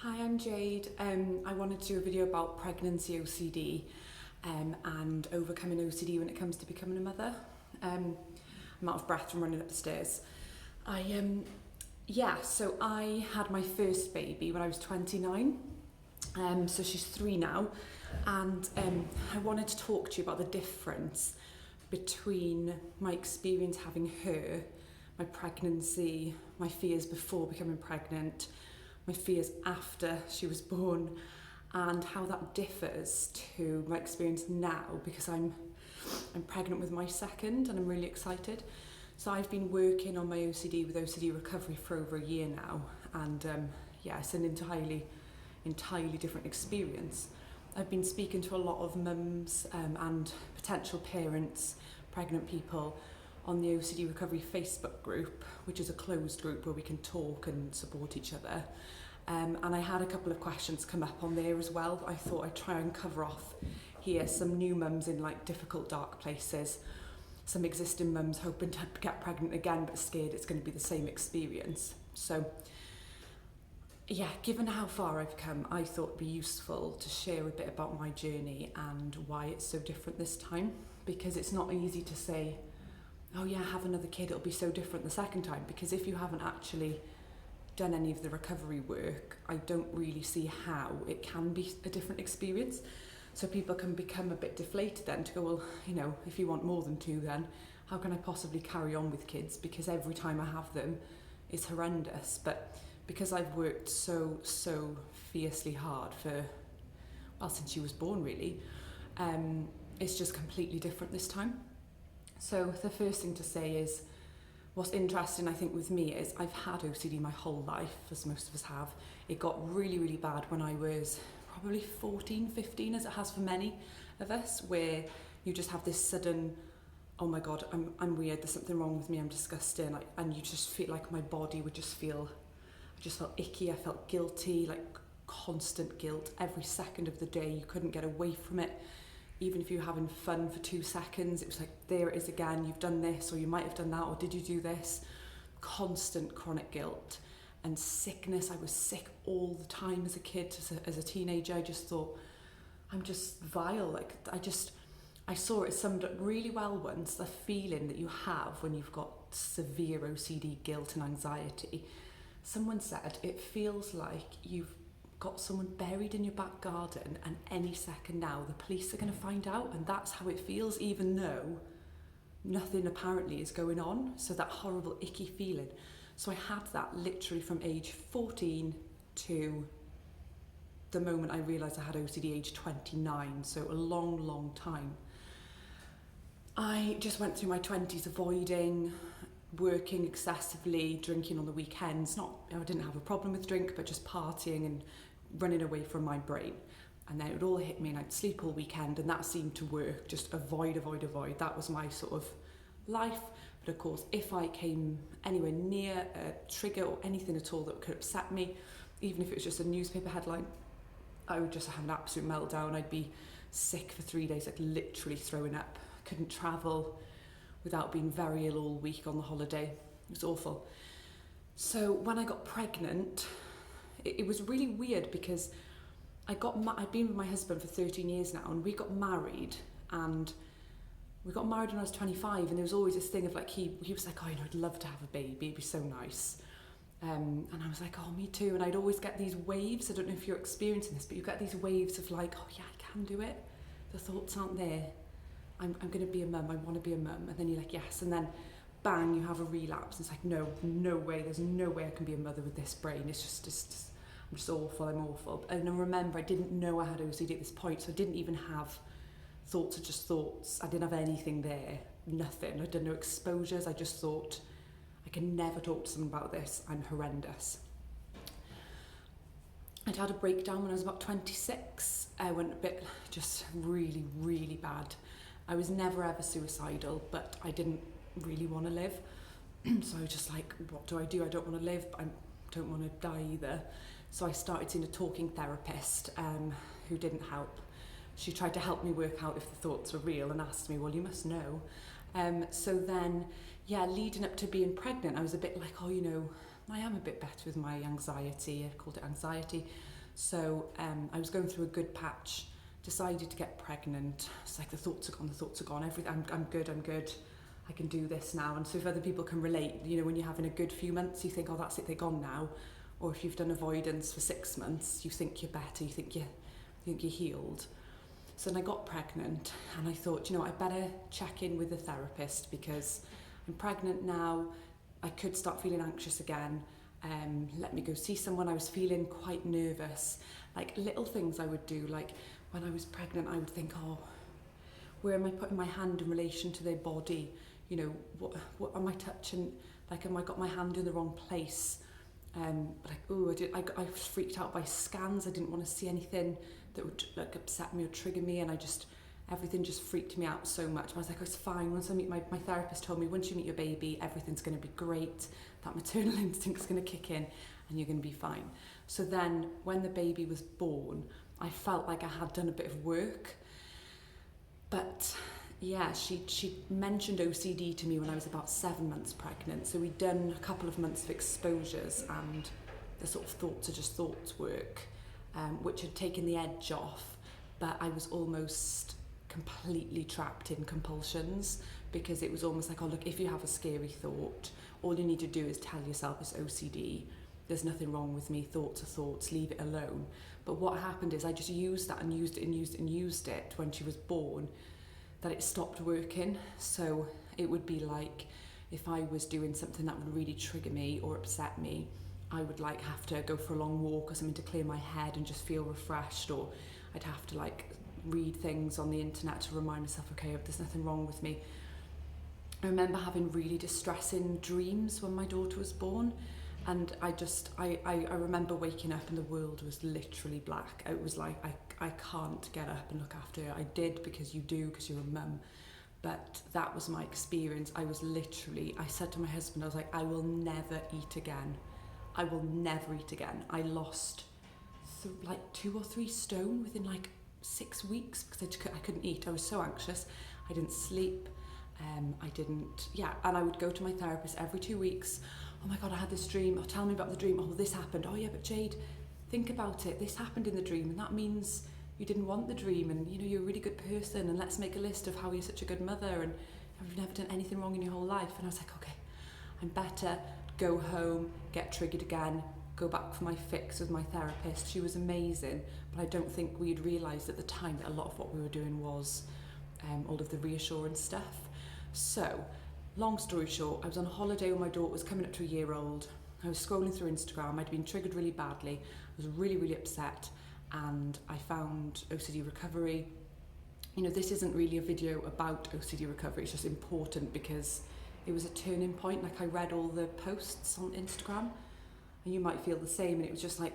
Hi, I'm Jade. I wanted to do a video about pregnancy OCD and overcoming OCD when it comes to becoming a mother. I'm out of breath from running up the stairs. So I had my first baby when I was 29. So she's 3 now, and I wanted to talk to you about the difference between my experience having her, my pregnancy, my fears before becoming pregnant, my fears after she was born, and how that differs to my experience now, because I'm pregnant with my second and I'm really excited. So I've been working on my OCD with OCD Recovery for over a year now, and it's an entirely different experience. I've been speaking to a lot of mums and potential parents, pregnant people, on the OCD Recovery Facebook group, which is a closed group where we can talk and support each other. And I had a couple of questions come up on there as well. I thought I'd try and cover off here some new mums in like difficult, dark places, some existing mums hoping to get pregnant again but scared it's going to be the same experience. So yeah, given how far I've come, I thought it'd be useful to share a bit about my journey and why it's so different this time, because it's not easy to say, oh yeah, have another kid, it'll be so different the second time, because if you haven't actually done any of the recovery work, I don't really see how it can be a different experience. So people can become a bit deflated then to go, well, you know, if you want more than 2, then how can I possibly carry on with kids, because every time I have them it's horrendous. But because I've worked so fiercely hard since she was born really, it's just completely different this time. So the first thing to say is, what's interesting I think with me is I've had OCD my whole life, as most of us have. It got really bad when I was probably 14, 15, as it has for many of us, where you just have this sudden, oh my God, I'm weird, there's something wrong with me, I'm disgusting, and you just feel like my body would just feel, I just felt icky, I felt guilty, like constant guilt every second of the day. You couldn't get away from it. Even if you were having fun for 2 seconds, it was like, there it is again, you've done this, or you might have done that, or did you do this? Constant chronic guilt and sickness. I was sick all the time as a kid, as a teenager. I just thought, I'm just vile. Like, I saw it summed up really well once, the feeling that you have when you've got severe OCD guilt and anxiety. Someone said, it feels like you've got someone buried in your back garden, and any second now the police are going to find out, and that's how it feels, even though nothing apparently is going on. So that horrible icky feeling. So I had that literally from age 14 to the moment I realised I had OCD, age 29, so a long time. I just went through my 20s avoiding, working excessively, drinking on the weekends. I didn't have a problem with drink, but just partying and running away from my brain. And then it would all hit me and I'd sleep all weekend, and that seemed to work. Just avoid. That was my sort of life. But of course, if I came anywhere near a trigger or anything at all that could upset me, even if it was just a newspaper headline, I would just have an absolute meltdown. I'd be sick for 3 days, like literally throwing up. I couldn't travel without being very ill all week on the holiday. It was awful. So when I got pregnant, it was really weird, because I'd been with my husband for 13 years now, and we got married when I was 25, and there was always this thing of like, he was like, oh, you know, I'd love to have a baby, it'd be so nice. And I was like, oh, me too. And I'd always get these waves, I don't know if you're experiencing this, but you get these waves of like, oh yeah, I can do it. The thoughts aren't there. I'm going to be a mum, I want to be a mum. And then you're like, yes. And then bang, you have a relapse. And it's like, no way, there's no way I can be a mother with this brain. It's just I'm just awful, I'm awful. And I remember I didn't know I had OCD at this point, so I didn't even have thoughts are just thoughts. I didn't have anything there, nothing. I did no exposures. I just thought, I can never talk to someone about this, I'm horrendous. I'd had a breakdown when I was about 26. I went a bit, just really bad. I was never ever suicidal, but I didn't really want to live. So I was just like, what do? I don't want to live, but I don't want to die either. So I started seeing a talking therapist who didn't help. She tried to help me work out if the thoughts were real and asked me, well, you must know. So then, leading up to being pregnant, I was a bit like, oh, you know, I am a bit better with my anxiety. I called it anxiety. So I was going through a good patch, decided to get pregnant. It's like the thoughts are gone. Everything, I'm good. I can do this now. And so if other people can relate, you know, when you're having a good few months, you think, oh, that's it, they're gone now. Or if you've done avoidance for 6 months, you think you're better, you think you're healed. So then I got pregnant and I thought, you know, I better check in with a therapist because I'm pregnant now. I could start feeling anxious again. Let me go see someone. I was feeling quite nervous. Like little things I would do, like when I was pregnant, I would think, oh, where am I putting my hand in relation to their body? You know, what am I touching? Like, am I got my hand in the wrong place? I was freaked out by scans. I didn't want to see anything that would like upset me or trigger me, and everything just freaked me out so much. I was like, oh, it's fine. Once I meet my therapist told me, once you meet your baby, everything's going to be great. That maternal instinct's going to kick in and you're going to be fine. So then when the baby was born, I felt like I had done a bit of work. But yeah, she mentioned OCD to me when I was about 7 months pregnant. So we'd done a couple of months of exposures and the sort of thoughts are just thoughts work, which had taken the edge off. But I was almost completely trapped in compulsions because it was almost like, oh, look, if you have a scary thought, all you need to do is tell yourself it's OCD. There's nothing wrong with me. Thoughts are thoughts. Leave it alone. But what happened is I just used that and used it when she was born, that it stopped working. So it would be like if I was doing something that would really trigger me or upset me, I would like have to go for a long walk or something to clear my head and just feel refreshed, or I'd have to like read things on the internet to remind myself, okay, there's nothing wrong with me. I remember having really distressing dreams when my daughter was born, and I remember waking up and the world was literally black. It was like, I can't get up and look after her. I did because you do, because you're a mum. But that was my experience. I said to my husband, I was like, I will never eat again. I will never eat again. I lost like 2 or 3 stone within like 6 weeks because I couldn't eat. I was so anxious. I didn't sleep. And I would go to my therapist every 2 weeks. Oh my God, I had this dream. Oh, tell me about the dream. Oh, this happened. Oh yeah, but Jade, think about it. This happened in the dream, and that means you didn't want the dream, and you know you're a really good person, and let's make a list of how you're such a good mother, and you've never done anything wrong in your whole life. And I was like, okay, I'm better. Go home, get triggered again, go back for my fix with my therapist. She was amazing, but I don't think we had realised at the time that a lot of what we were doing was all of the reassurance stuff. So, long story short, I was on holiday when my daughter was coming up to a year old. I was scrolling through Instagram. I'd been triggered really badly. I was really, really upset, and I found OCD Recovery. You know, this isn't really a video about OCD Recovery. It's just important because it was a turning point. Like, I read all the posts on Instagram, and you might feel the same, and it was just like,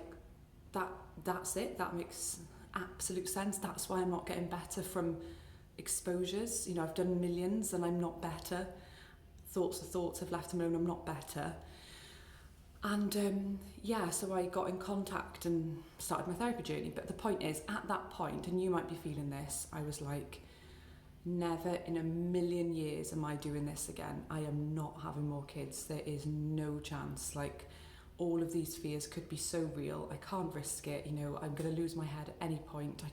that's it. That makes absolute sense. That's why I'm not getting better from exposures. You know, I've done millions and I'm not better. Thoughts are thoughts, I've left them alone, I'm not better. And so I got in contact and started my therapy journey. But the point is, at that point, and you might be feeling this, I was like, never in a million years am I doing this again. I am not having more kids. There is no chance. Like, all of these fears could be so real. I can't risk it. You know, I'm going to lose my head at any point.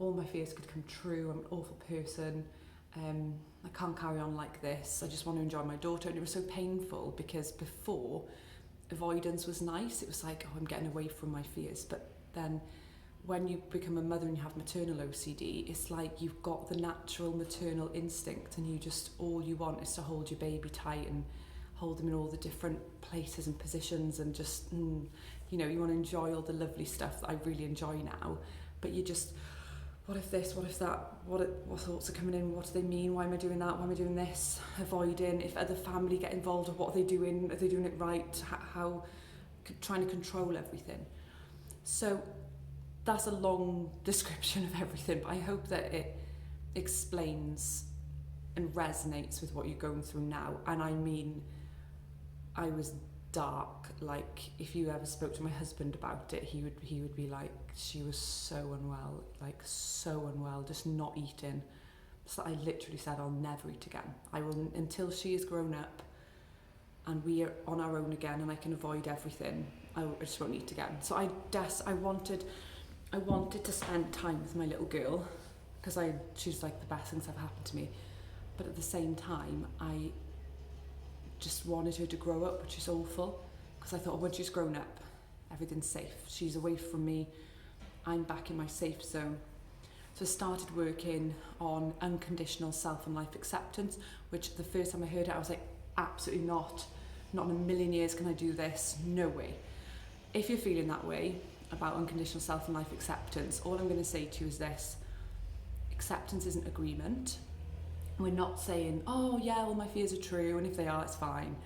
All my fears could come true. I'm an awful person. I can't carry on like this. I just want to enjoy my daughter. And it was so painful because before, avoidance was nice. It was like, oh, I'm getting away from my fears. But then when you become a mother and you have maternal OCD, it's like you've got the natural maternal instinct, and all you want is to hold your baby tight and hold them in all the different places and positions, and just, you want to enjoy all the lovely stuff that I really enjoy now. But you just, what if this, what if that, what thoughts are coming in, what do they mean, why am I doing that, why am I doing this, avoiding, if other family get involved, or what are they doing it right, how trying to control everything. So that's a long description of everything, but I hope that it explains and resonates with what you're going through now. And I mean, I was dark. Like, if you ever spoke to my husband about it, he would be like, she was so unwell, just not eating. So I literally said, I'll never eat again. I will, until she is grown up and we are on our own again and I can avoid everything, I just won't eat again. So I wanted to spend time with my little girl, because she's like the best things that have happened to me. But at the same time, I just wanted her to grow up, which is awful, because I thought, oh, once she's grown up, everything's safe. She's away from me, I'm back in my safe zone. So I started working on unconditional self and life acceptance, which the first time I heard it, I was like, absolutely not in a million years can I do this, no way. If you're feeling that way about unconditional self and life acceptance, all I'm going to say to you is this: acceptance isn't agreement. We're not saying, oh yeah, all my fears are true, and if they are, it's fine.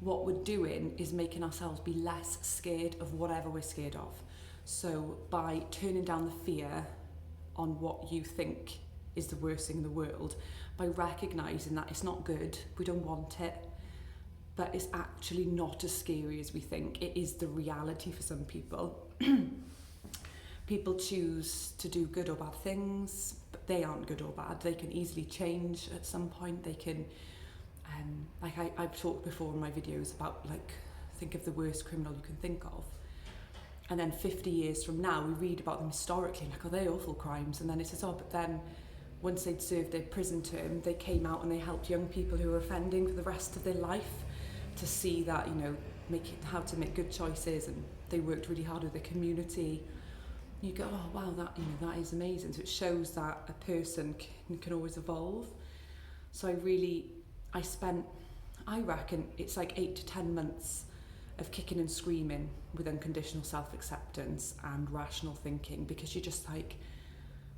What we're doing is making ourselves be less scared of whatever we're scared of. So by turning down the fear on what you think is the worst thing in the world, by recognising that it's not good, we don't want it, but it's actually not as scary as we think. It is the reality for some people. People choose to do good or bad things, but they aren't good or bad. They can easily change at some point. They can, like I've talked before in my videos about, like, think of the worst criminal you can think of. And then 50 years from now, we read about them historically, like, oh, they're awful crimes. And then it says, oh, but then once they'd served their prison term, they came out and they helped young people who were offending for the rest of their life to see that, you know, how to make good choices, and they worked really hard with the community. You go, oh wow, that is amazing. So it shows that a person can always evolve. So I reckon it's like 8 to 10 months of kicking and screaming with unconditional self-acceptance and rational thinking, because you're just like,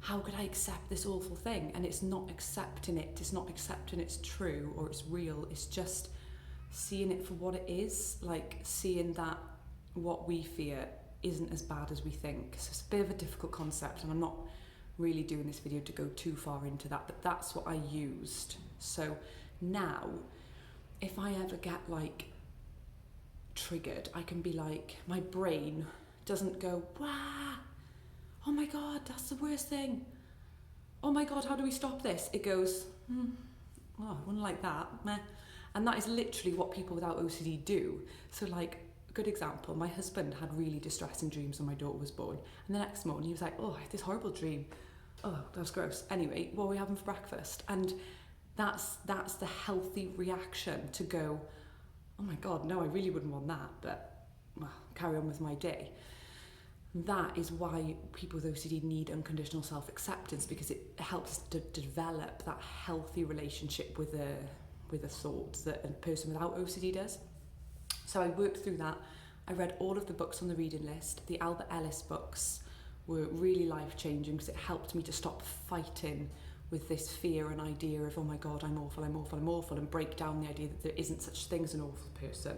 how could I accept this awful thing? And it's not accepting it's true or it's real. It's just seeing it for what it is, like seeing that what we fear isn't as bad as we think. So it's a bit of a difficult concept, and I'm not really doing this video to go too far into that, but that's what I used. So now, if I ever get like triggered, I can be like, my brain doesn't go, wow, oh my God, that's the worst thing. Oh my God, how do we stop this? It goes, oh, I wouldn't like that, meh. And that is literally what people without OCD do. So like, a good example, my husband had really distressing dreams when my daughter was born. And the next morning he was like, oh, I had this horrible dream. Oh, that was gross. Anyway, what are we having for breakfast? And that's the healthy reaction, to go, oh my God, no, I really wouldn't want that, but well, carry on with my day. That is why people with OCD need unconditional self-acceptance, because it helps to develop that healthy relationship with a thought that a person without OCD does. So I worked through that. I read all of the books on the reading list. The Albert Ellis books were really life-changing, because it helped me to stop fighting with this fear and idea of, oh my God, I'm awful, and break down the idea that there isn't such thing as an awful person.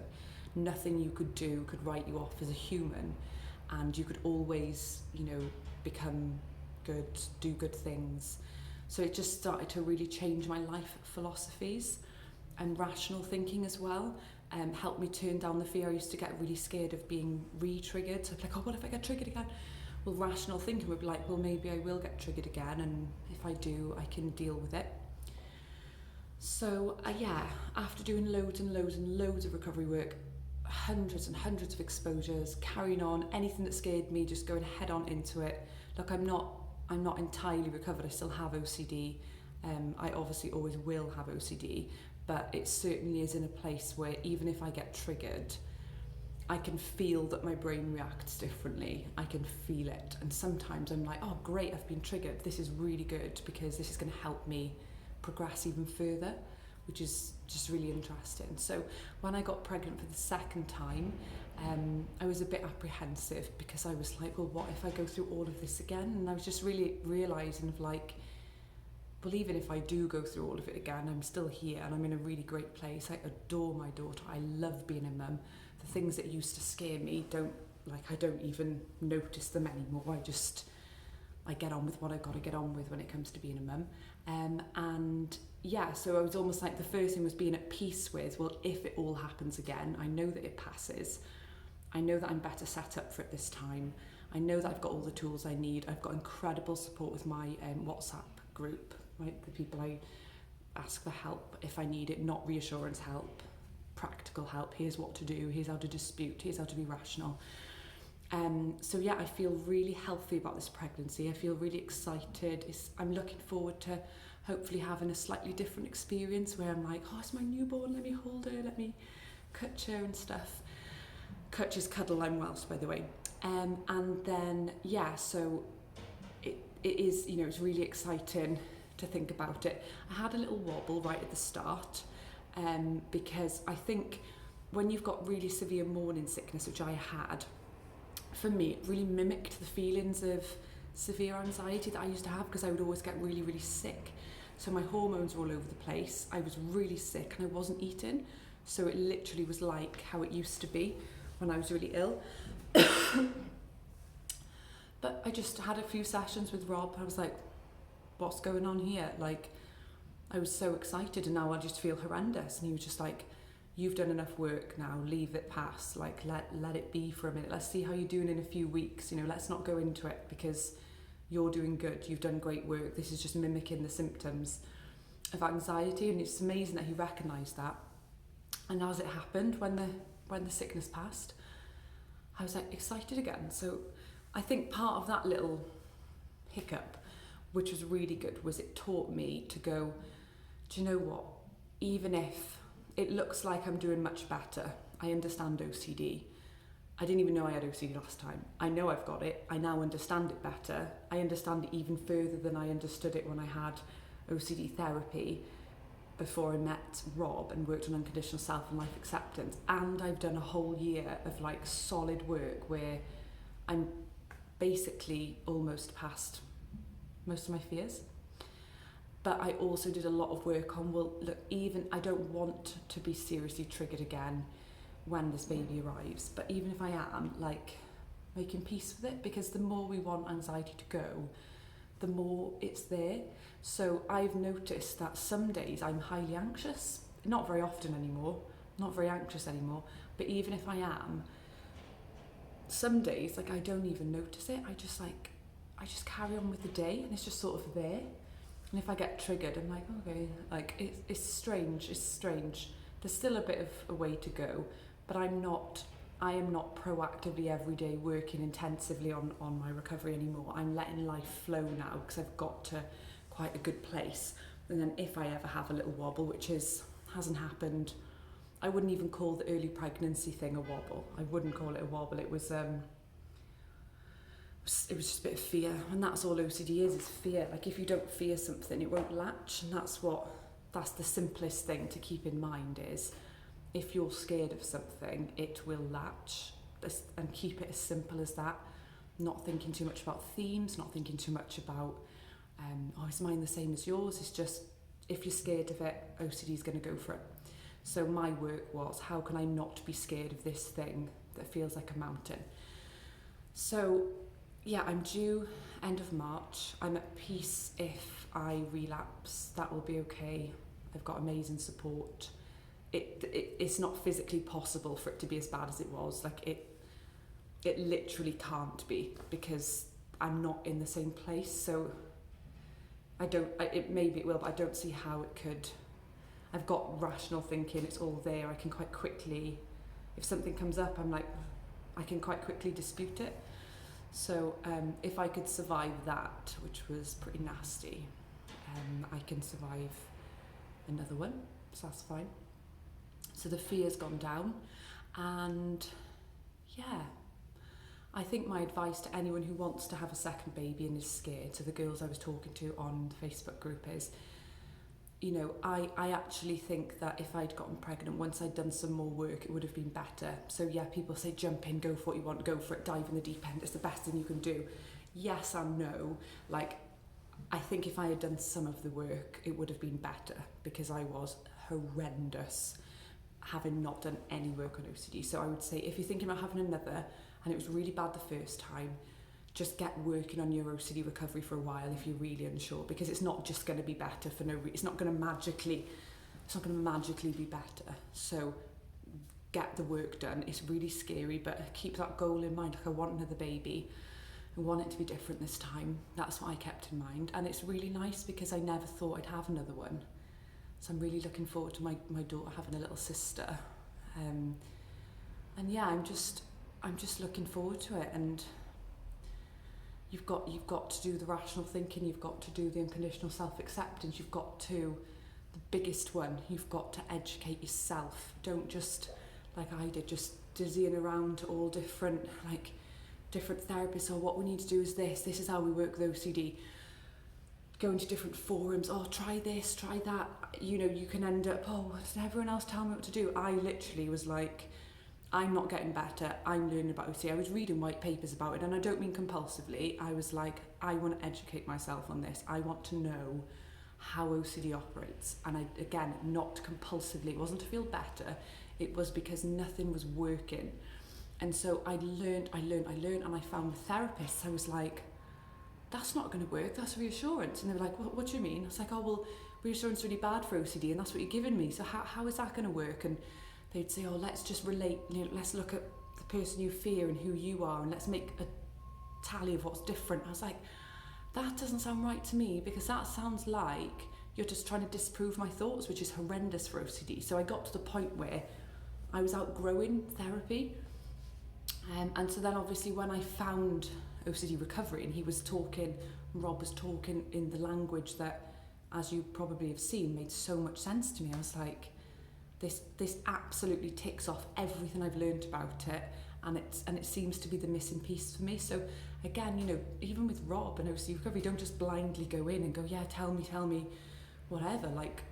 Nothing you could do could write you off as a human, and you could always, you know, become good, do good things. So it just started to really change my life philosophies, and rational thinking as well. Helped me turn down the fear. I used to get really scared of being re-triggered. So I'd be like, oh, what if I get triggered again? Well, rational thinking would be like, well, maybe I will get triggered again, and if I do, I can deal with it. So yeah, after doing loads and loads and loads of recovery work, hundreds and hundreds of exposures, carrying on, anything that scared me, just going head on into it. Look, I'm not entirely recovered. I still have OCD. I obviously always will have OCD, but it certainly is in a place where even if I get triggered, I can feel that my brain reacts differently. I can feel it. And sometimes I'm like, oh great, I've been triggered. This is really good, because this is going to help me progress even further, which is just really interesting. So when I got pregnant for the second time, I was a bit apprehensive, because I was like, well, what if I go through all of this again? And I was just really realising of like, well, even if I do go through all of it again, I'm still here and I'm in a really great place. I adore my daughter. I love being a mum. The things that used to scare me I don't even notice them anymore. I get on with what I've got to get on with when it comes to being a mum. And yeah, so I was almost like, the first thing was being at peace with, well, if it all happens again, I know that it passes. I know that I'm better set up for it this time. I know that I've got all the tools I need. I've got incredible support with my WhatsApp group, right? The people I ask for help if I need it, not reassurance help. practical help. Here's what to do, here's how to dispute, here's how to be rational. So yeah, I feel really healthy about this pregnancy. I feel really excited. I'm looking forward to hopefully having a slightly different experience where I'm like, oh, it's my newborn, let me hold her, let me touch her and stuff. Touch is cuddle, I'm Welsh, by the way. And then, yeah, so it is, you know, it's really exciting to think about it. I had a little wobble right at the start because I think when you've got really severe morning sickness, which I had, for me, it really mimicked the feelings of severe anxiety that I used to have, because I would always get really, really sick. So my hormones were all over the place. I was really sick and I wasn't eating. So it literally was like how it used to be when I was really ill. But I just had a few sessions with Rob. I was like, what's going on here? Like, I was so excited, and now I just feel horrendous. And he was just like, you've done enough work now, leave it pass, like let it be for a minute. Let's see how you're doing in a few weeks. You know, let's not go into it because you're doing good. You've done great work. This is just mimicking the symptoms of anxiety. And it's amazing that he recognised that. And as it happened, when the sickness passed, I was like excited again. So I think part of that little hiccup, which was really good, was it taught me to go, do you know what? Even if it looks like I'm doing much better, I understand OCD. I didn't even know I had OCD last time. I know I've got it. I now understand it better. I understand it even further than I understood it when I had OCD therapy before I met Rob and worked on unconditional self and life acceptance. And I've done a whole year of like solid work where I'm basically almost past most of my fears. But I also did a lot of work on, well, look, even I don't want to be seriously triggered again when this baby arrives. But even if I am, like, making peace with it, because the more we want anxiety to go, the more it's there. So I've noticed that some days I'm highly anxious, not very often anymore, not very anxious anymore, but even if I am, some days, like, I don't even notice it. I just carry on with the day, and it's just sort of there. And if I get triggered, I'm like, okay, like, it's strange. There's still a bit of a way to go, but I am not proactively every day working intensively on my recovery anymore. I'm letting life flow now because I've got to quite a good place. And then if I ever have a little wobble, which hasn't happened, I wouldn't even call the early pregnancy thing a wobble. I wouldn't call it a wobble. It was just a bit of fear, and that's all OCD is fear. Like, if you don't fear something, it won't latch, and that's the simplest thing to keep in mind is, if you're scared of something, it will latch, and keep it as simple as that. Not thinking too much about themes, not thinking too much about, oh, is mine the same as yours? It's just, if you're scared of it, OCD is going to go for it. So my work was, how can I not be scared of this thing that feels like a mountain? So yeah, I'm due end of March. I'm at peace if I relapse. That will be okay. I've got amazing support. It's not physically possible for it to be as bad as it was. Like, it literally can't be, because I'm not in the same place. So maybe it will, but I don't see how it could. I've got rational thinking. It's all there. I can quite quickly, if something comes up, I'm like, I can quite quickly dispute it. So if I could survive that, which was pretty nasty, I can survive another one, so that's fine. So the fear's gone down, and yeah, I think my advice to anyone who wants to have a second baby and is scared, to the girls I was talking to on the Facebook group, is, you know, I actually think that if I'd gotten pregnant, once I'd done some more work, it would have been better. So yeah, people say jump in, go for what you want, go for it, dive in the deep end, it's the best thing you can do. Yes and no. Like, I think if I had done some of the work, it would have been better, because I was horrendous having not done any work on OCD. So I would say, if you're thinking about having another, and it was really bad the first time, just get working on your OCD recovery for a while if you're really unsure, because it's not just going to be better for no reason. It's not going to magically be better. So get the work done. It's really scary, but keep that goal in mind. Like, I want another baby. I want it to be different this time. That's what I kept in mind. And it's really nice because I never thought I'd have another one. So I'm really looking forward to my daughter having a little sister. And yeah, I'm just looking forward to it. And you've got to do the rational thinking, you've got to do the unconditional self-acceptance, you've got to, the biggest one, you've got to educate yourself. Don't just, like I did, just dizzying around to all different therapists, or what we need to do is this is how we work with OCD. Going to different forums, try this, try that. You know, you can end up, did everyone else tell me what to do? I literally was like, I'm not getting better, I'm learning about OCD. I was reading white papers about it, and I don't mean compulsively. I was like, I want to educate myself on this. I want to know how OCD operates. And I, again, not compulsively. It wasn't to feel better. It was because nothing was working. And so I learned, and I found with therapists, I was like, that's not going to work, that's reassurance. And they were like, what do you mean? I was like, reassurance is really bad for OCD, and that's what you're giving me. So how is that going to work? And they'd say, let's just relate, let's look at the person you fear and who you are, and let's make a tally of what's different. I was like, that doesn't sound right to me, because that sounds like you're just trying to disprove my thoughts, which is horrendous for OCD. So I got to the point where I was outgrowing therapy. And so then obviously when I found OCD Recovery, and Rob was talking in the language that, as you probably have seen, made so much sense to me. I was like, this absolutely ticks off everything I've learned about it, and it seems to be the missing piece for me. So again, you know, even with Rob and OCD Recovery, don't just blindly go in and go, yeah, tell me, whatever. Like,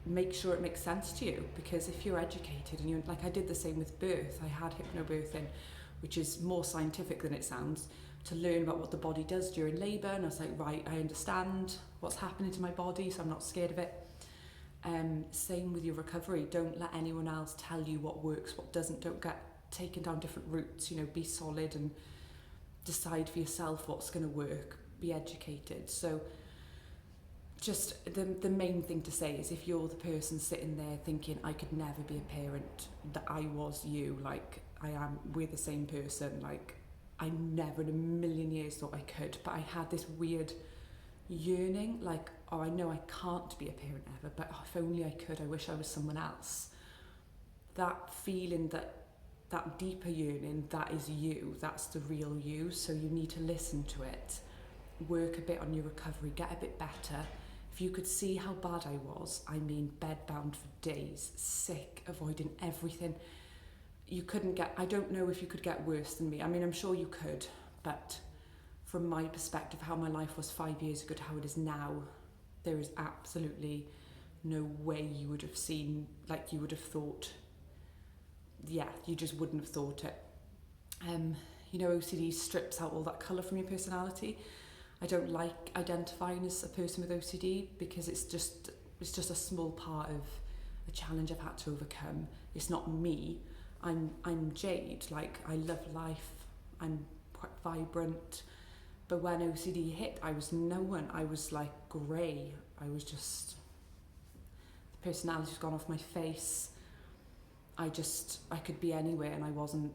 make sure it makes sense to you, because if you're educated, and I did the same with birth. I had hypnobirthing, which is more scientific than it sounds, to learn about what the body does during labour. And I was like, right, I understand what's happening to my body, so I'm not scared of it. Same with your recovery. Don't let anyone else tell you what works, what doesn't. Don't get taken down different routes. You know, be solid and decide for yourself what's going to work. Be educated. So just the main thing to say is, if you're the person sitting there thinking, I could never be a parent, that I was you, like I am, we're the same person, like I never in a million years thought I could, but I had this weird yearning, like, I know I can't be a parent ever, but if only I could, I wish I was someone else. That feeling, that deeper yearning, that is you, that's the real you. So you need to listen to it, work a bit on your recovery, get a bit better. If you could see how bad I was, I mean, bedbound for days, sick, avoiding everything. I don't know if you could get worse than me. I mean, I'm sure you could, but from my perspective, how my life was 5 years ago to how it is now, there is absolutely no way you would have seen, like you would have thought, yeah, you just wouldn't have thought it. You know, OCD strips out all that colour from your personality. I don't like identifying as a person with OCD, because it's just a small part of a challenge I've had to overcome. It's not me. I'm Jade. Like, I love life. I'm quite vibrant. But when OCD hit, I was no one. I was like grey. I was just, the personality's gone off my face. I could be anywhere, and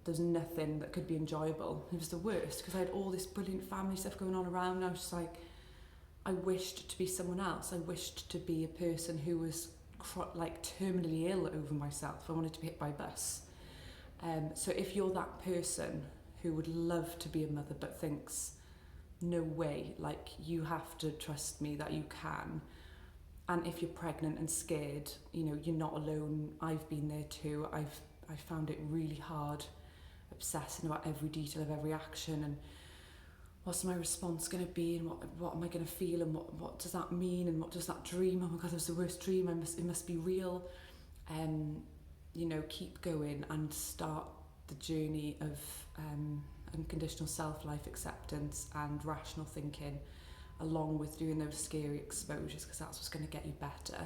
there's nothing that could be enjoyable. It was the worst, because I had all this brilliant family stuff going on around, and I was just like, I wished to be someone else. I wished to be a person who was like terminally ill over myself. I wanted to be hit by a bus. So if you're that person who would love to be a mother but thinks, no way, like, you have to trust me that you can. And if you're pregnant and scared, you know, you're not alone. I've been there too. I found it really hard, obsessing about every detail of every action, and what's my response going to be, and what am I going to feel, and what does that mean, and what does that dream, oh my god, it was the worst dream, it must be real. You know, keep going and start the journey of unconditional self-life acceptance and rational thinking, along with doing those scary exposures, because that's what's going to get you better.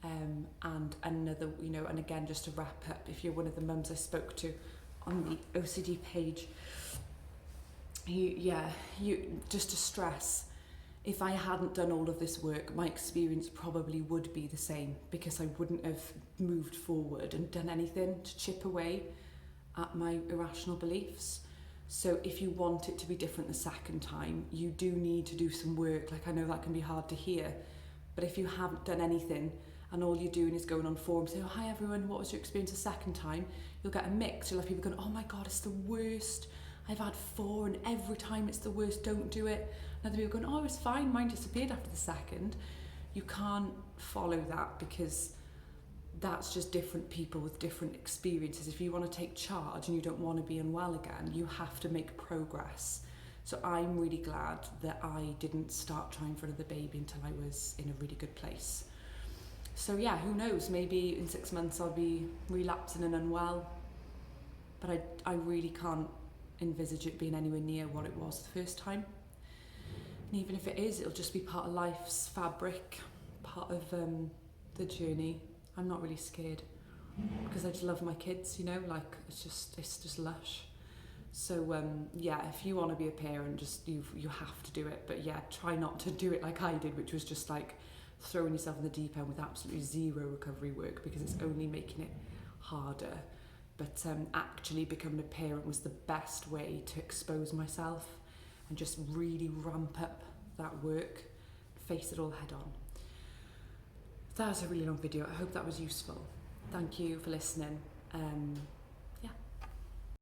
And another, you know, and again, just to wrap up, if you're one of the mums I spoke to on the OCD page, you just to stress, if I hadn't done all of this work, my experience probably would be the same, because I wouldn't have moved forward and done anything to chip away at my irrational beliefs. So if you want it to be different the second time, you do need to do some work. Like, I know that can be hard to hear, but if you haven't done anything and all you're doing is going on forums saying, oh, hi everyone, what was your experience the second time? You'll get a mix. You'll have people going, oh my God, it's the worst. I've had 4 and every time it's the worst, don't do it. And other people going, oh, it's fine, mine disappeared after the second. You can't follow that because that's just different people with different experiences. If you want to take charge and you don't want to be unwell again, you have to make progress. So I'm really glad that I didn't start trying for another baby until I was in a really good place. So yeah, who knows, maybe in 6 months I'll be relapsing and unwell, but I really can't envisage it being anywhere near what it was the first time. And even if it is, it'll just be part of life's fabric, part of the journey. I'm not really scared because I just love my kids, you know, like it's just lush. So yeah, if you want to be a parent, just you have to do it. But yeah, try not to do it like I did, which was just like throwing yourself in the deep end with absolutely zero recovery work, because it's only making it harder. But actually becoming a parent was the best way to expose myself and just really ramp up that work, face it all head on. That was a really long video. I hope that was useful. Thank you for listening.